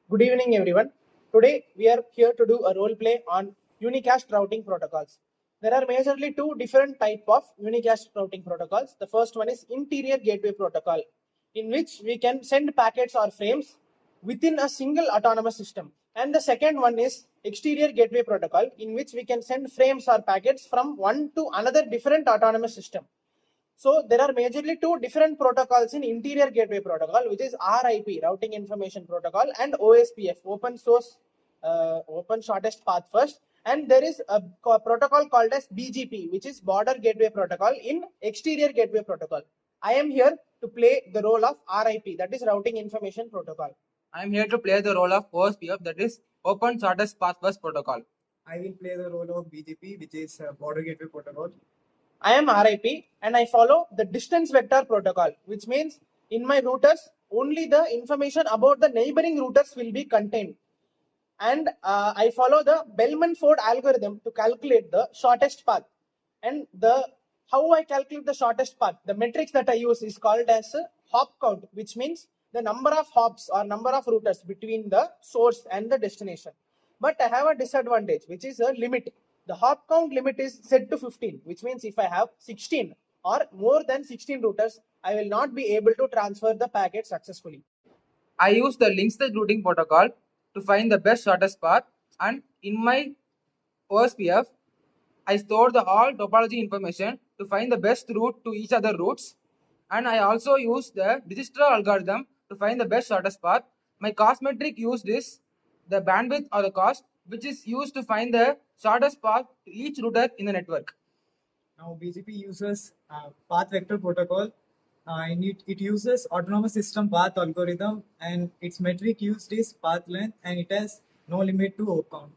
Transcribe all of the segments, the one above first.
Good evening, everyone. Today we are here to do a role play on Unicast routing protocols. There are majorly two different types of Unicast routing protocols. The first one is interior gateway protocol, in which we can send packets or frames within a single autonomous system. And the second one is exterior gateway protocol, in which we can send frames or packets from one to another different autonomous system. So there are majorly two different protocols in interior gateway protocol, which is RIP, routing information protocol, and OSPF, open shortest path first. And there is a protocol called as BGP, which is border gateway protocol in exterior gateway protocol. I am here to play the role of RIP, that is routing information protocol. I am here to play the role of OSPF, that is Open Shortest Path First Protocol. I will play the role of BGP, which is Border Gateway Protocol. I am RIP and I follow the distance vector protocol, which means in my routers, only the information about the neighboring routers will be contained. And I follow the Bellman-Ford algorithm to calculate the shortest path. And how I calculate the shortest path, the metrics that I use is called as a hop count, which means the number of hops or number of routers between the source and the destination. But I have a disadvantage, which is a limit. The hop count limit is set to 15, which means if I have 16 or more than 16 routers, I will not be able to transfer the packet successfully. I use the linked state routing protocol to find the best shortest path, and in my OSPF, I store the all topology information to find the best route to each other routes, and I also use the Dijkstra algorithm to find the best shortest path. My cost metric used is the bandwidth or the cost, which is used to find the shortest path to each router in the network. Now BGP uses path vector protocol. And it uses autonomous system path algorithm, and its metric used is path length, and it has no limit to hop count.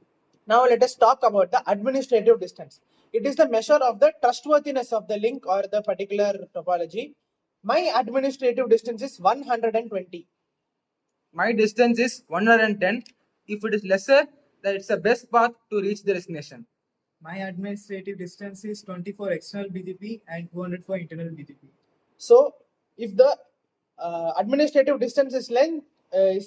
Now let us talk about the administrative distance. It is the measure of the trustworthiness of the link or the particular topology. My administrative distance is 120. My distance is 110. If it is lesser, then it's the best path to reach the destination. My administrative distance is 20 for external BGP and 200 for internal BGP. So if the administrative distance is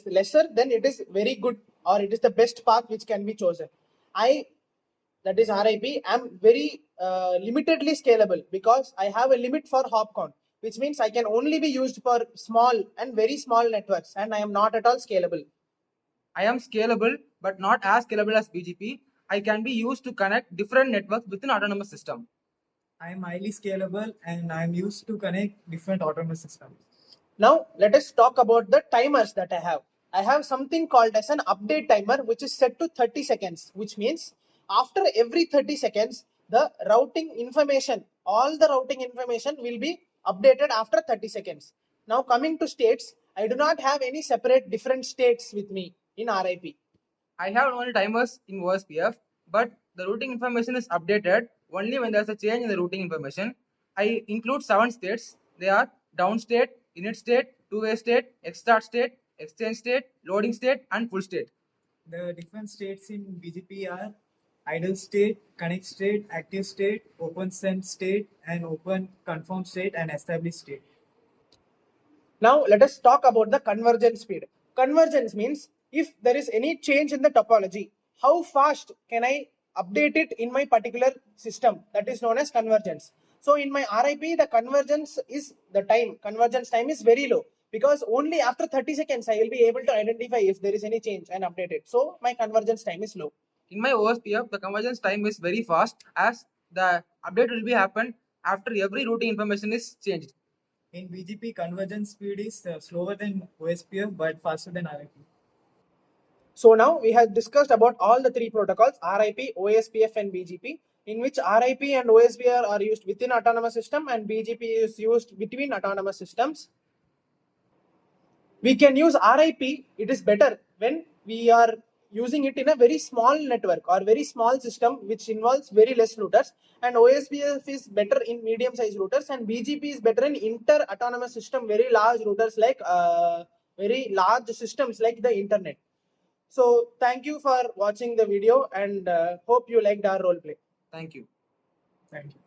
lesser, then it is very good, or it is the best path which can be chosen. That is RIP, am very limitedly scalable because I have a limit for hop count, which means I can only be used for small and very small networks, and I am not at all scalable. I am scalable, but not as scalable as BGP. I can be used to connect different networks within autonomous system. I am highly scalable and I am used to connect different autonomous systems. Now let us talk about the timers that I have. I have something called as an update timer, which is set to 30 seconds, which means after every 30 seconds, the routing information, all the routing information will be updated after 30 seconds. Now coming to states, I do not have any separate different states with me in RIP. I have only timers in OSPF, but the routing information is updated only when there is a change in the routing information. I include 7 states. They are down state, init state, two-way state, start state, exchange state, loading state, and full state. The different states in BGP are idle state, connect state, active state, open send state, and open confirm state, and established state. Now let us talk about the convergence speed. Convergence means if there is any change in the topology, how fast can I update it in my particular system? That is known as convergence. So in my RIP, the convergence time is very low, because only after 30 seconds I will be able to identify if there is any change and update it. So my convergence time is low. In my OSPF, the convergence time is very fast, as the update will be happen after every routing information is changed. In BGP, convergence speed is slower than OSPF but faster than RIP. So now we have discussed about all the three protocols, RIP, OSPF, and BGP, in which RIP and OSPF are used within autonomous system and BGP is used between autonomous systems. We can use RIP, it is better when we are using it in a very small network or very small system which involves very less routers, and OSPF is better in medium sized routers, and BGP is better in inter autonomous system, very large routers like very large systems like the internet. So thank you for watching the video, and hope you liked our role play. Thank you. Thank you.